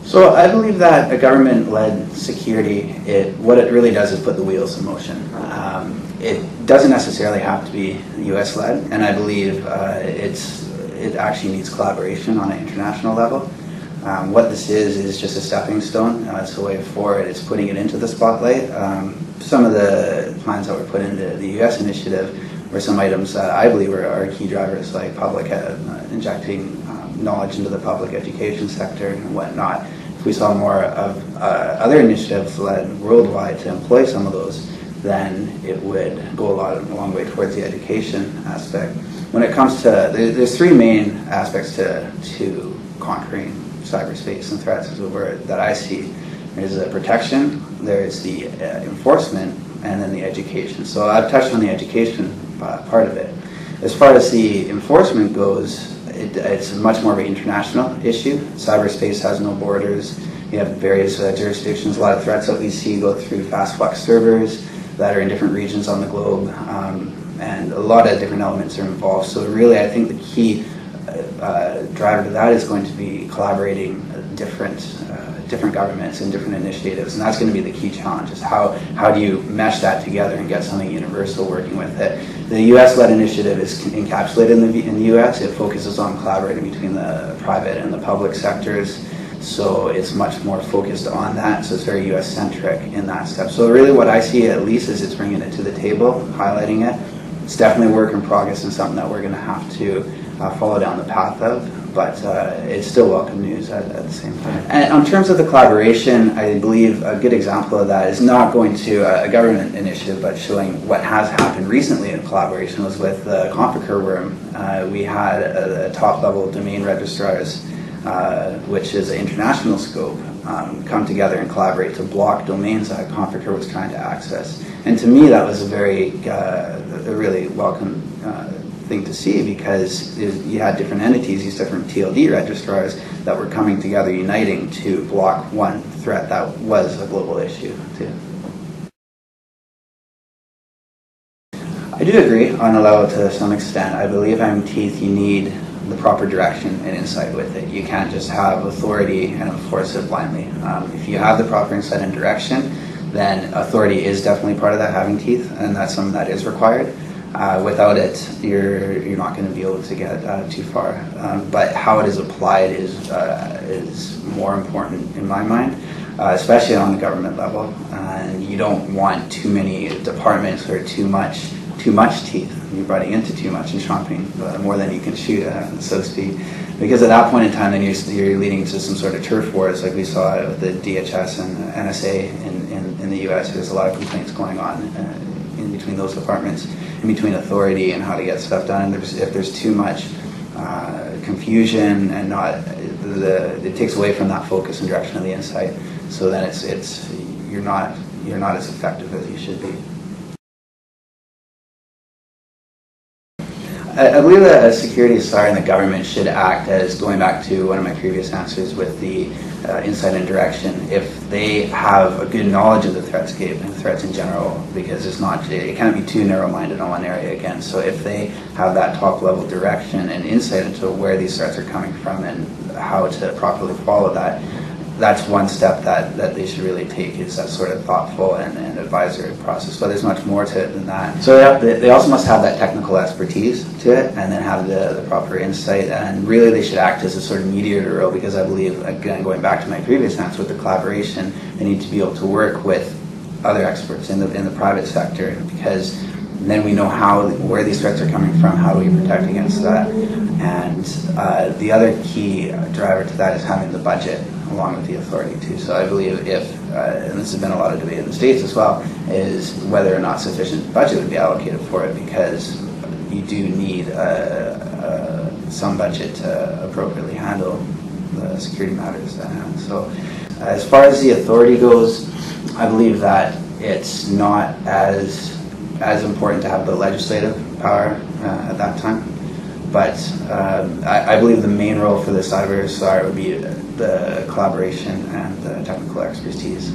So I believe that a government-led security, what it really does is put the wheels in motion. It doesn't necessarily have to be U.S.-led, and I believe it actually needs collaboration on an international level. What this is just a stepping stone. It's a way forward. It's putting it into the spotlight. Some of the plans that were put into the U.S. initiative were some items that I believe are key drivers, like public injecting knowledge into the public education sector and whatnot. If we saw more of other initiatives led worldwide to employ some of those, then it would go a long way towards the education aspect. When it comes to, there's three main aspects to conquering cyberspace and threats that I see. There's the protection, there's the enforcement, and then the education. So I've touched on the education part of it. As far as the enforcement goes, it's much more of an international issue. Cyberspace has no borders. You have various jurisdictions. A lot of threats that we see go through fast flux servers that are in different regions on the globe, and a lot of different elements are involved. So really, I think the key driver to that is going to be collaborating different governments and different initiatives, and that's going to be the key challenge, is how do you mesh that together and get something universal working with it. The U.S.-led initiative is encapsulated in the U.S. It focuses on collaborating between the private and the public sectors, so it's much more focused on that, so it's very U.S.-centric in that step. So really what I see, at least, is it's bringing it to the table, highlighting it. It's definitely a work in progress and something that we're going to have to follow down the path of, but it's still welcome news at the same time. And in terms of the collaboration, I believe a good example of that is not going to a government initiative, but showing what has happened recently in collaboration was with the Conficker worm. We had a top-level domain registrars, which is an international scope, come together and collaborate to block domains that Conficker was trying to access. And to me, that was a really welcome thing to see, because you had different entities, these different TLD registrars that were coming together, uniting to block one threat that was a global issue too. I do agree on a level to some extent. I believe having teeth, you need the proper direction and insight with it. You can't just have authority and enforce it blindly. If you have the proper insight and direction, then authority is definitely part of that, having teeth, and that's something that is required. Without it, you're not going to be able to get too far. But how it is applied is more important in my mind, especially on the government level. And you don't want too many departments or too much teeth. You're biting into too much and chomping more than you can chew, so to speak. Because at that point in time, then you're leading to some sort of turf wars, like we saw with the DHS and NSA in the U.S. There's a lot of complaints going on in between those departments, in between authority and how to get stuff done. And if there's too much confusion and it takes away from that focus and direction of the insight. So then you're not as effective as you should be. I believe that a security authority in the government should act as, going back to one of my previous answers with the insight and direction, if they have a good knowledge of the threatscape and threats in general, because it can't be too narrow-minded on one area again. So if they have that top-level direction and insight into where these threats are coming from and how to properly follow that, that's one step that they should really take, is that sort of thoughtful and advisory process. But there's much more to it than that. So they also must have that technical expertise to it, and then have the proper insight. And really, they should act as a sort of mediator role, because I believe, again, going back to my previous answer with the collaboration, they need to be able to work with other experts in the private sector, because then we know where these threats are coming from, how do we protect against that. And the other key driver to that is having the budget along with the authority too. So I believe and this has been a lot of debate in the States as well, is whether or not sufficient budget would be allocated for it, because you do need some budget to appropriately handle the security matters at hand. So as far as the authority goes, I believe that it's not as important to have the legislative power at that time. But I believe the main role for the cyber SAR would be the collaboration and the technical expertise.